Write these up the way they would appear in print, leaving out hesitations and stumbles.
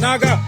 Naga.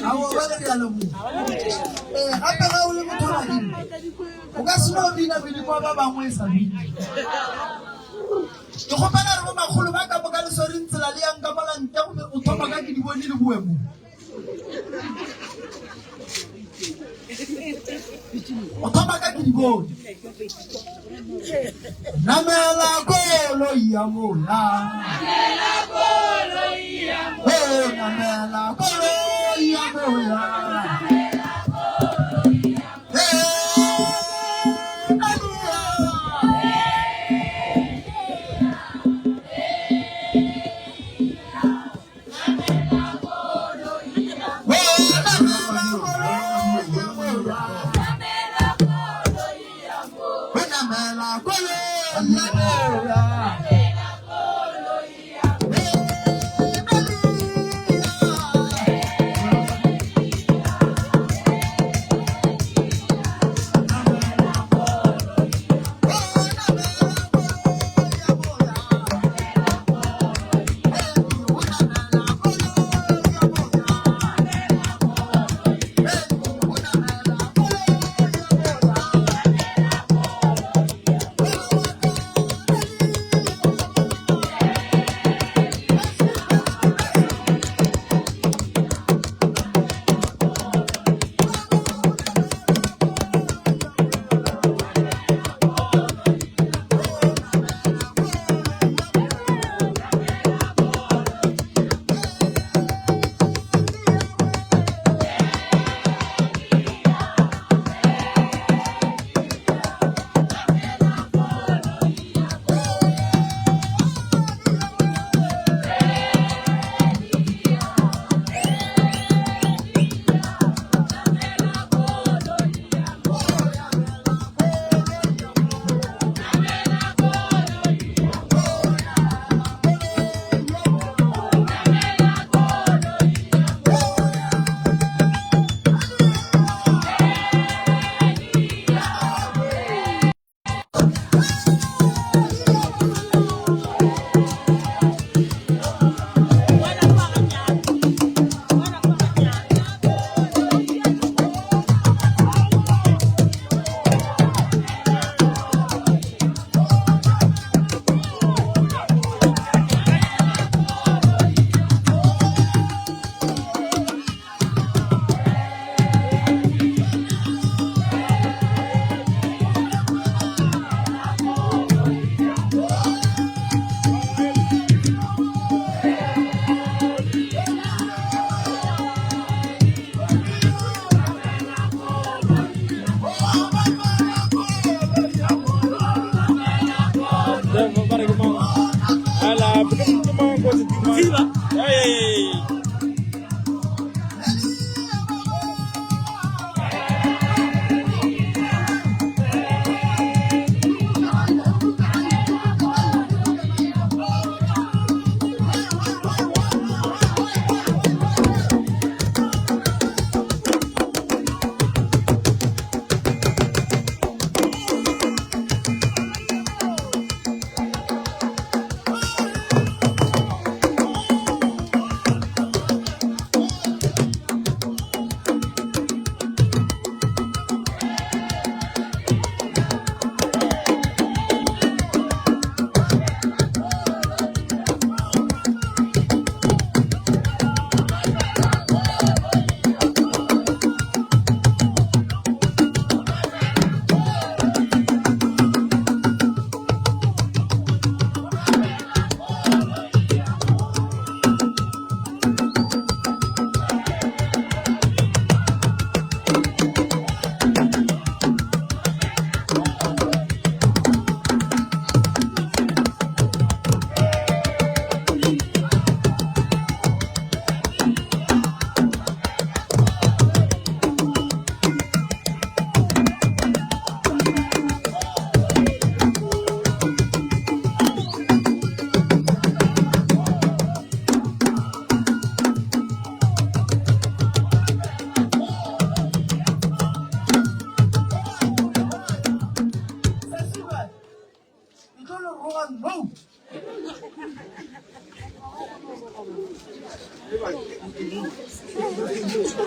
Awo wala dialo mo. Gape ga o le motho wa dino. O ka se no dina bile mo ba bangwe sa bile. Ke go bana re mo magolo ba ka boka le sori ntsela le yang ka bala ntle go o thoma ka ke di bone le buemo. O thoma ka ke di bone. Namela kolo ya mola. Namela kolo ya mola. Namela kolo ya mola.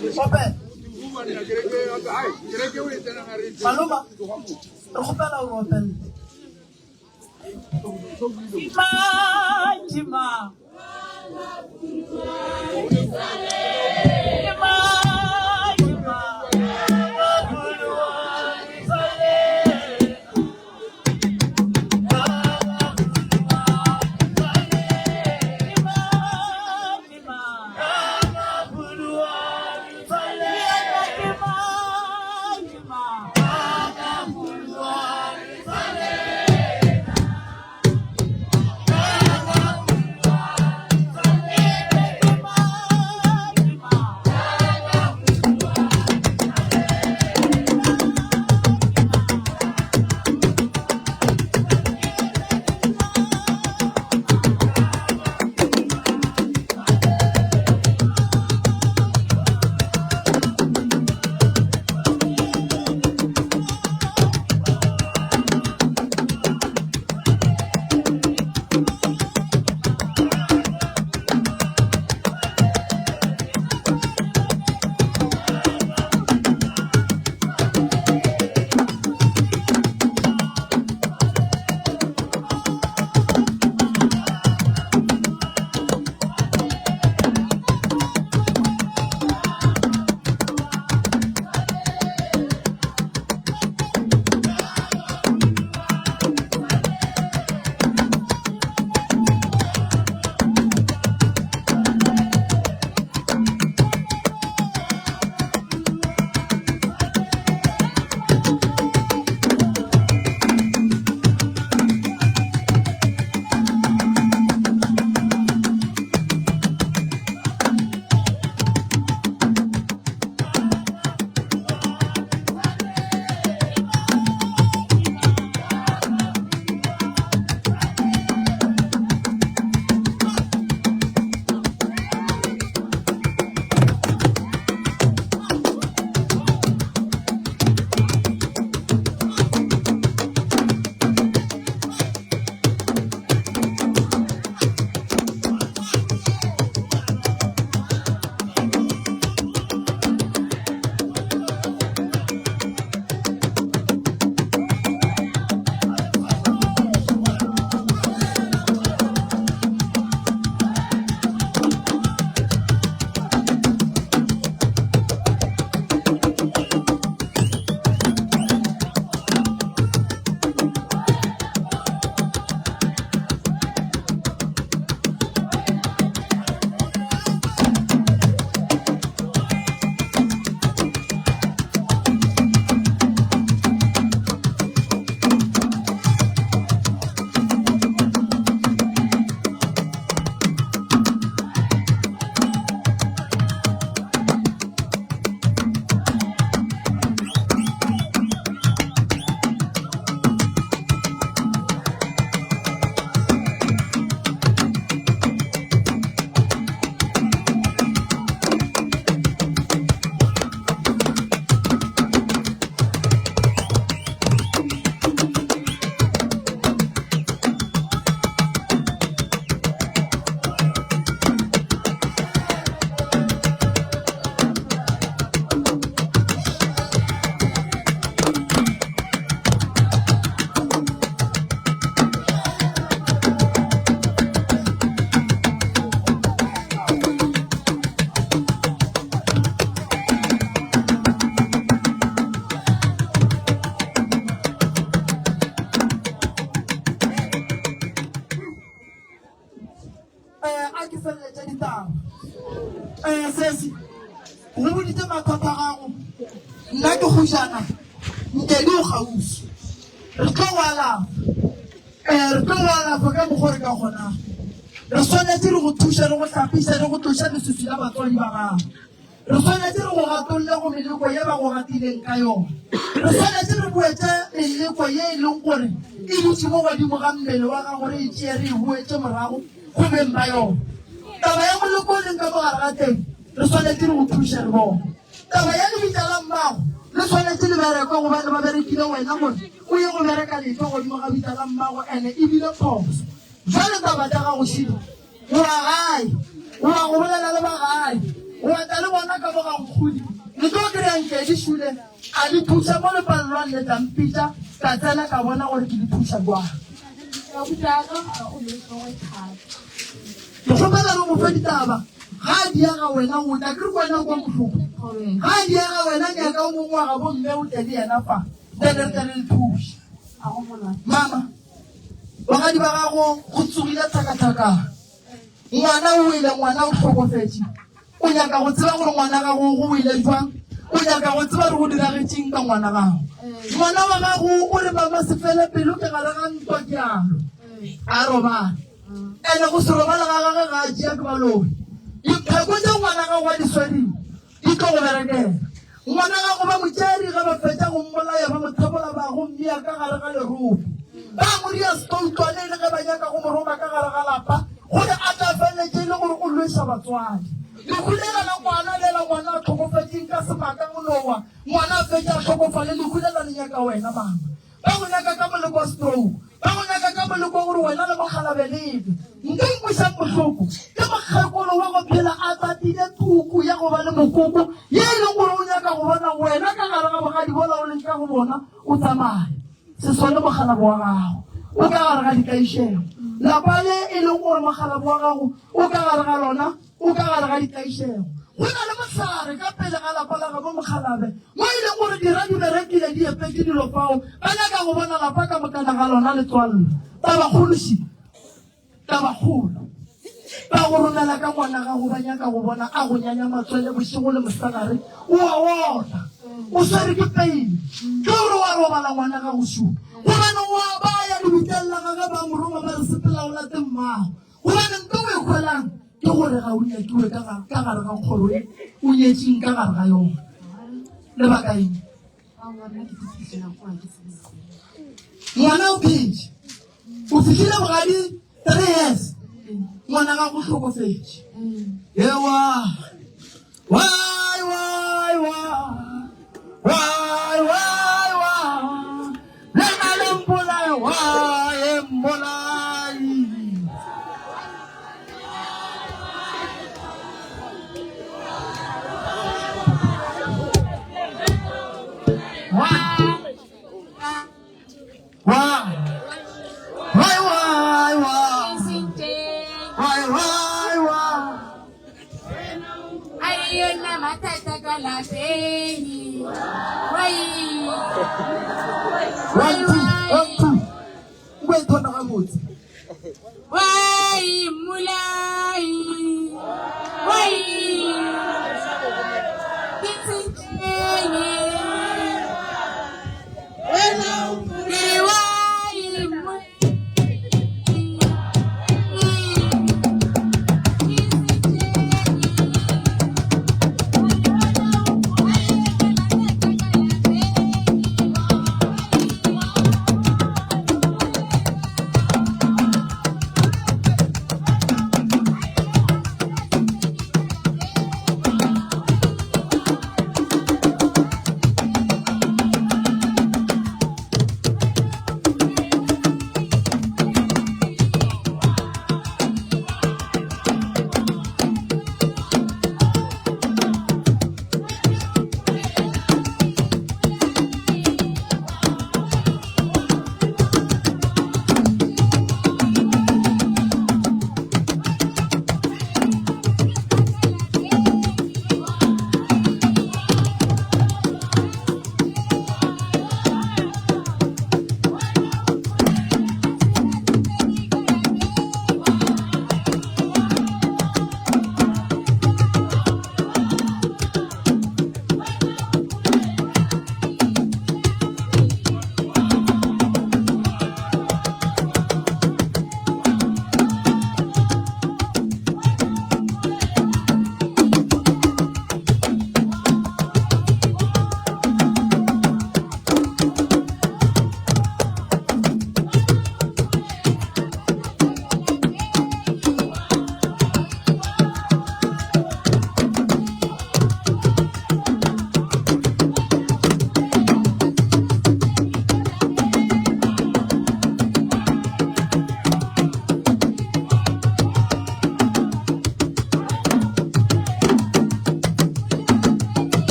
Opela. Maloma, re gopela o opela. Fatima. Sesi go boditse mathata gago nna ke go jana nke di o gausi re tlo wala fa ka mogore ka gona re tshwanetse re go thuša re go tlhapisa re go tloša lesusi la batswadi ba gago re tshwanetse re go gatolle go meleko ye ba go gatileng ka yona re tshwanetse re boetse meleko ye e leng gore e dutse mo godimo ga mmele wa gago re e tšee re e boetse morago go beng ba yona taba ya moloko o leng ka mogare ga teng re tshwanetse re go thuša re bona taba ya lebitla la mmago le tshwanetse le bereka gobane ba berekile wena gore o ye go bereka letlho godimo ga bitla la mmago ene ebile phoso jwale taba tsa gago shile o wa gae o wa go bolela le ba gae wa tla le bona ka boga nkgodi le tlo kry-ang ke di shule a di thusa mo lepalelwang le tampitsa ka tsena ka bona gore ke di thusa jwang ke tlhopela re mo fe ditaba ga a diaga wena o tla ke re kwena kwa botlhoko ga a diaga wena nyaka o mongwaga bo mme o tle le yena fa then re tle re le thusa mama bagadi ba gago go tsogile tlhakatlhakana ngwana o ile ngwana o tlhokofetse o nyaka go tseba gore ngwana gago go ile jwang o nyaka go tseba re go diragetseng ka ngwana gago ngwana wa gago o re mama se fele pelo ke gare ga ntwa ke alo a robala ene go se robala ga gage ga a jea ke balobe dipheko tse ngwana gago wa diswading di tlo go berekela ngwana gago ba motšeri ga ba fetsa go mmolaya ba mothabola ba go mmea ka gare ga leropi ba moria stoutwane le ge ba nyaka go moroma ka gare ga lapa gore a tla feletse le gore o lwesa batswadi le hulela ngwana lela ngwana a tlhokofetseng ka sebaka monowa ngwana a fetsa a tlhokofale le hulela le nyaka wena mama ba go nyaka ka moleko wa stroke ba go nyaka ka moleko gore wena le mogalabelebe nka nkwisang botlhoko ke mokgekolo wa go phela a tatile tuku ya go ba le mokoko ye e leng gore o nyaka go bona wena ka gare ga bogadi bola o leng ka go bona o tsamaye se sone mogalabo wa gago o ka gare ga dikaišego lapa le e leng gore mogalabo wa gago o ka gare ga lona o ka gare ga dikaišego go na le motlhare ka pele ga lapa la ga bo mogalabe mo e leng gore dira di berekile di epetse dilo fao ba nyaka go bona lapa ka mokana ga lona letswalelo tabagolosi tabagolo ba go romela ka ngwana gago ba nyaka go bona a go nyanya matswele bosigo le mosagare o a ona o swere ke peile ke gore wa robala ngwana ga go supa gobane wa baya le botelela gaga ba moroma ba re sepela o late mmago gobane nto o e kgwelang ke gore ga o nyakiwe ka gare ga kgolo e o nyetseng ka gare ga yona lebaka eng ngwana o phetse o fitlhile bogadi 3 years ngwana ga go tlhokofetse ewa wai wai wai wai wai lena le mpolai wai mpolai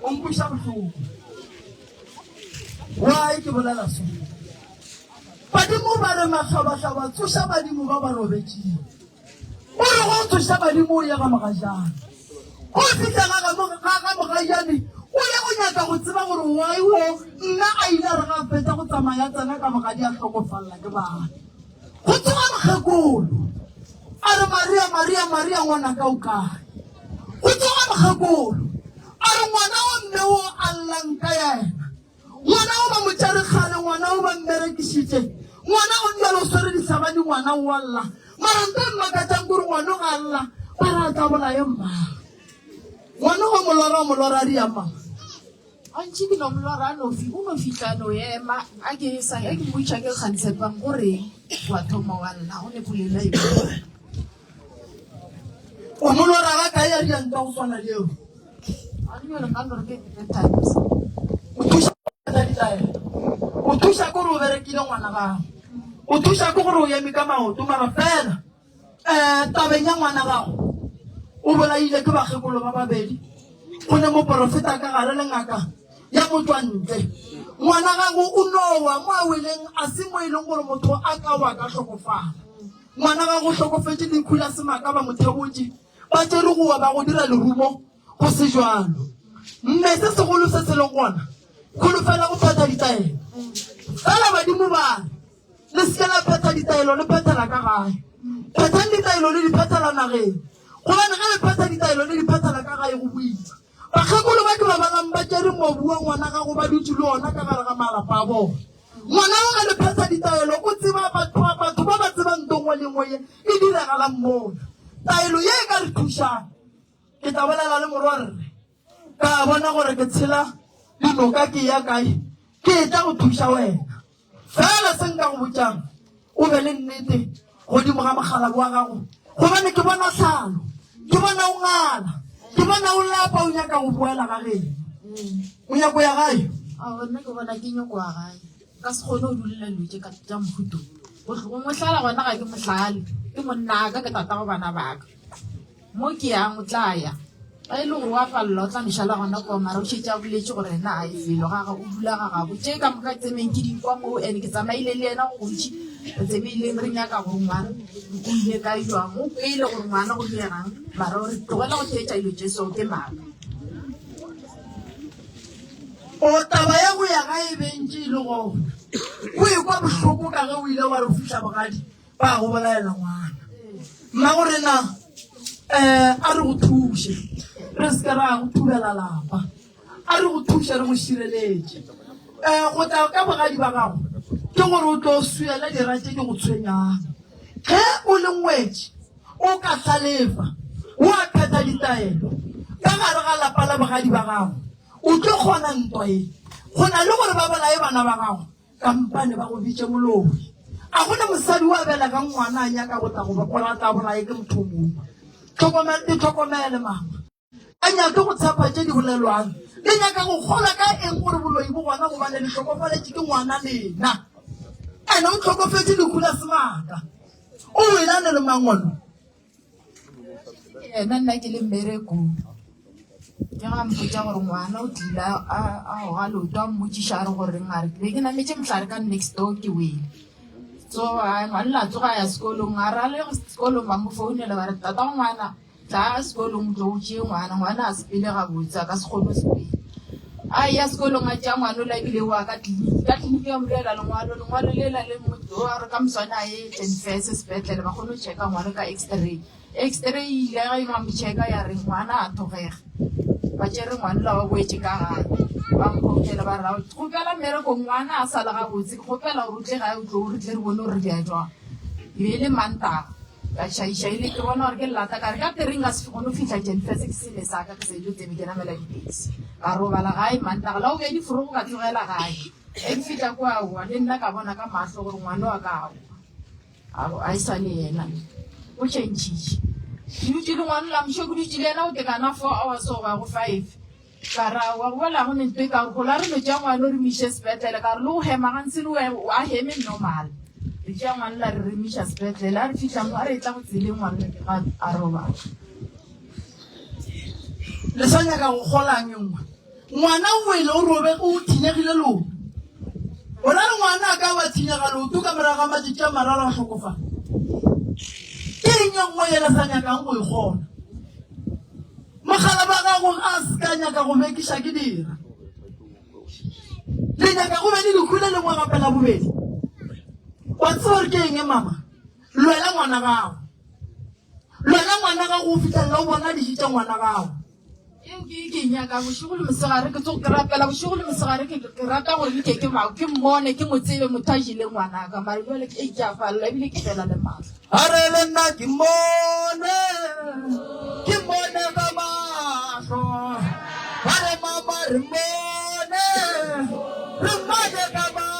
o mpuša bohloko wa ke bolela so badimo ba re matlhabatlhaba tsoša badimo ba ba robetšeng o re go tsoša badimo o ya ka mogajane o fitlhela ka mogajane o ya go nyaka go tseba gore waiwo nna a ile a re ga fetsa go tsamaya tsena ka mogadi a tlhokofalela ke bana go tsoga mokgekolo a re maria ngwanaka o kae go tsoga mokgekolo a re ngwana o mme o a llang ka yena ngwana o ba motšarekgale ngwana o ba mmerekišitše ngwana o nna lo swere ditlhabadi ngwana o alla mara nte mmakatsang kore ngwana o ga alla ba re a tla bolaye mmaa ngwana o molora a ria mama Anchi ke no mlora no fi uno fitla no ema a ke sa ke buitša ke kgantshepang gore wa thoma wa nna o ne pulela e o molora ga ka ya ria nta go swana leo a nyo le ka lore ke times o thuša kore o berekile ngwana gago o thuša ke gore o eme ka maoto mara fela tabeng ya ngwana gago o bolaile ke bakgekolo ba babedi o ne moporofeta ka gare le ngaka ya motswantle ngwana gago o nowa mo a weleng a se mo e leng gore motho a ka wa ka tlhokofala ngwana gago tlhokofetse lekhula semaka ba mothebotse ba tsere go wa ba go dira lerumo go se jalo mme se segolo se se leng gona kgolofela go pheta ditaelo fela badimo ba le seke la pheta ditaelo le phethela ka gae phethang ditaelo le di phethela nageng gobane ga le pheta ditaelo le di phethela ka gae go boima bakgekolo ba ke ba balang ba tsere mobu wa ngwana gago ba dutse le ona ka gare ga malapa a bona ngwana wa ga le pheta ditaelo o tseba batho ba ba tsebang ntongwe le ngwe e diragalang mona taelo ye e ka re thušang ke tla bolela le morwa rre ka bona gore ke tshela dinoka ke ya kae ke tla go thuša wena fela se nka go botšang o be le nnete godimo ga mogala wa gago gobane ke bona tlhalo ke bona o ngala ke bona o lapa o nyaka go boela ga geno o nyako ya gae a bona ke bona ke nyoko wa gae ka se kgone o dulela lotse ka tša mohuto o mohlala gona ga ke mohlale ke monnaka ke tata go bana baka mo ke yang o tla ya a e le gore wa palela o tla mešhala gona kwa mara o šetse a boletse gore ena a e felo gaga o dula ga gabo tše ka moka tsemeng ke dinkwa moo and ke tsamaile le ena go gontši re tsemeileng re nyaka gore ngwana o ile ka jwang o peile gore ngwana go diegang mara ore tlogela go theetša dilo tše seo ke maaka o taba ya go ya gae bentse e le gona o ekwa bohloko ka ge o ile wa re fitlha bogadi ba go bolaela ngwana mma gore na a re go thuše re seke ra go thubela lapa a re go thuše re go šireletse go tla ka bogadi ba gago ke gore o tlo suela dira tše ke go tshwenyang ge o le ngwetse o ka tlhalefa o a phetha ditaelo ka gare ga lapa la bogadi ba gago o tlo kgona ntwa e go na le gore ba bolae bana ba gago kampane ba go bitše molobi a gona mosadi o abela ka ngwana a nyaka go tla go bakolata bolae ke motho mongwe tlhokomele mama a nyake go tshepa tše di bolelwane le nyaka go kgola ka eng gore boloi bo gona gobane le tlhokofaletše ke ngwana lena ene o tlhokofetse lekula semaka o welane le mangolo ena nna ke le mmerekong ke ga mpotsa gore ngwana o tlile a goga loto a mmotšiša a re goreng a re be ke nametše motlhare ka next door ke wele so ngwane la tsoga ya sekolong a ra le sekolong ba mo founela ba re tata ngwana tla sekolong tlo o tšee ngwana a sepele gabotse a ka se kgone o sepele a ya sekolong a tšea ngwana o labile wa ka tleliniki ya molela lengwalo lela le motho a re ka moswane a ye tenfese sepetlele ba kgone o checka ngwana ka x-ray ile ga e mamotšheka ya re ngwana a thogega ba tšere ngwane la wa boetse ka gae ba mpoutela ba rao kgopela mmerekong ngwana a sala gabotse ke kgopela gore o tle gae o tlo o re tle re bone gore di a jwang e be le mantaga ka šaišaile ke bona gore ke lata ka re ka tereng a se kgone o fitlha tenfese ke sele saka ke sejo tsebe ke namela dipesi ka robala gae mantaga la o bedi forogo ka tlogela gae e ke fitlha ko aowa le nna ka bona ka matlho gore ngwane wa ka aowa a e sa le ena o tšhentšhitše ke dutse le ngwane la mošo ke dutse le ena o tekana 4 hours o ba go 5 ka ra wa bola go nentwe ka gore go la re no tša ngwane o re miše sepetlele ka re le go hema gantse le a heme normal re tša ngwane la re miša sepetlele a re fitlha mo a re tla go tsele ngwane a robala le sa nyaka go golang engwe ngwana o ile o robe o thinyegile lo ona le ngwana ka wa thinyega lo tu ka meraga matšatši marara a hlokofa ke nyongwe yela sa nyakang go ikgona mogala ba gago a se ka nyaka go mekiša ke dira le nyaka go be le dikhule le ngwa gapela bobedi wa tseba gore ke eng mama lwela ngwana gago o fitlhelela o bona dišitša ngwana gago ke nyaka bošego le mosegare ke tso ke rapela bošego le mosegare ke rata gore ke ke bao ke mmone ke motsebe motho a jile ngwana ka mare jwale ke a falela ebile ke fela le maatla a re le nna ke mmone ka mahlo ba re mama re mmone ka mahlo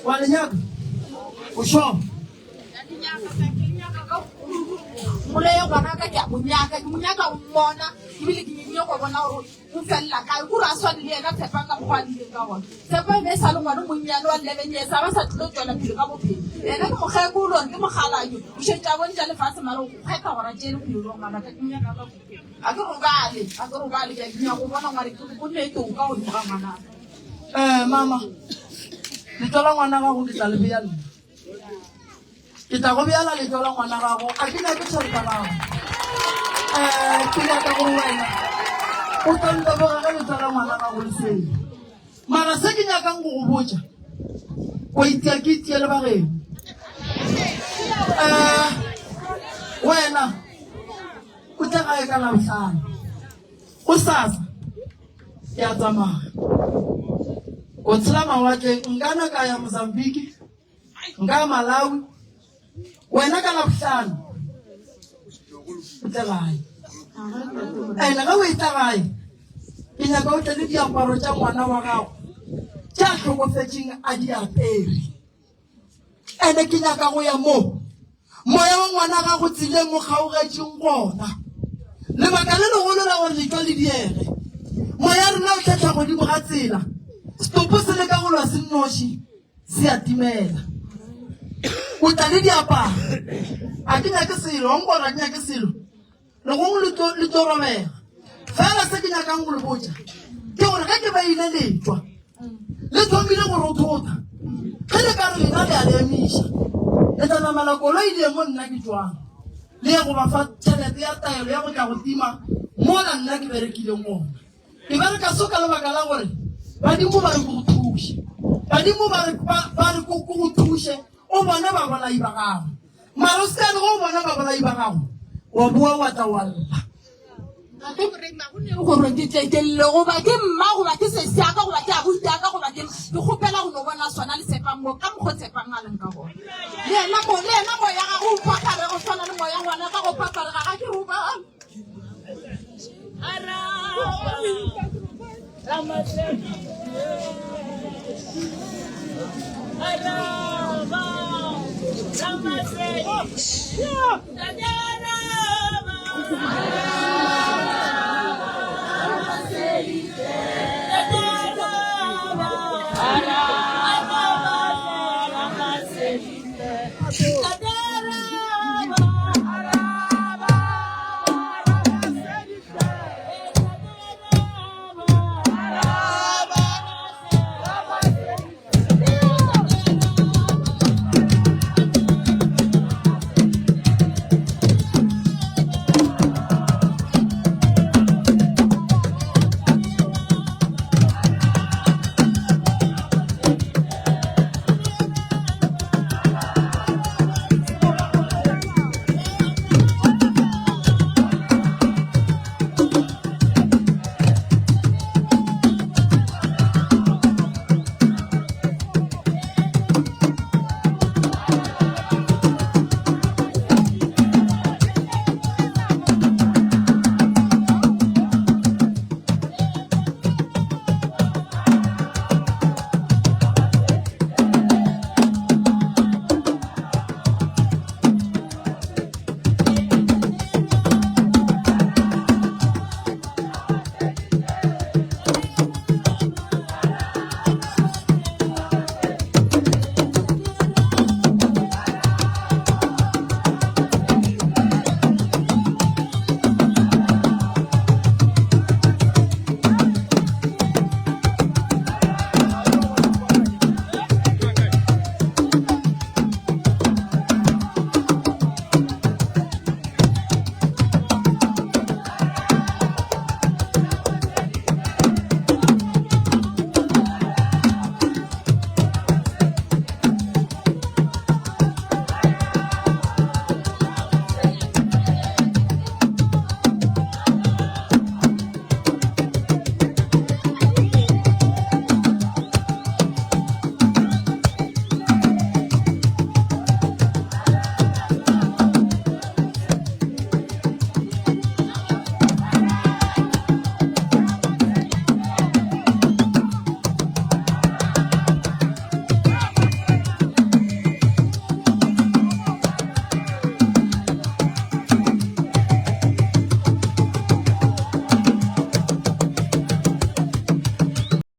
Walinyaka usho mole yo bana ka ya munyaka mmona ibile ke nyo go bona gore o fella ka go ra swa le yena tshepa ka go le ka bona tshepa me sa le ngwana monyane wa 11 years ba sa tlo tswela pele ka bophelo ena ke moghe go lo ke mogalayo o shetsa bona ja le fase mara o kgetha gore tšele go lo ngwana ka munyaka ka bophelo a ke go bale ke nya go bona ngare ke go ne to ka o dira ngwana mama le tola ngwana ga go ke tla le bjana ke tla go bjala le tola ngwana ga go a ke na ke tshwarta ga ke ya ka go wena o tonta ba ga le tola ngwana ga go le seng mara se ke nyakang go go botsa o itia ke tiele ba ge wena o tla ga e ka la botlhano go sasa ya tsamaya o tshela mawatle nkana ka ya Mozambique nka Malawi wena ka la botlhano o tla gae ene ga o itla gae ke nyaka o tle le diaparo tša ngwana wa gago tša tlhokofetseng a di apere ene ke nyaka go ya mo moya wa ngwana ga go tsile mo kgaogetseng gona lebaka le legolo la gore letwa le diege moya rena o tlhatlha godimo ga tsela stopo se le ka go lwa sennoši se a timela o tla le diaparo a ke nyake selo o nkora ke nyake selo le go le toromega fela se ke nyakang go le botsa ke gore ga ke ba ile letwa le thombile go rothota ge le ka re lena le a le emisha le tla namela koloi le mo nna ke tswang le ya go ba fa tšhelete ya taelo ya go tla go tima mola nna ke berekile ngona ke bereka soka lebaka la gore badimo ba re go thushe badimo ba re go thushe o bona ba bolai ba gago mara o se go bona ba bolai ba gago wa bua wa tla walla ke re ma go ne go re ditletelle go ba ke mma go ba ke se sia ka go ba ke a buta ka go ba ke khopela go no bona sona le sepang mo ka mo tsepang a leng ka go le na mo ya ga go papa re go sona le mo ya ngwana ka go papa re ga ke go ba ara Ramasedi.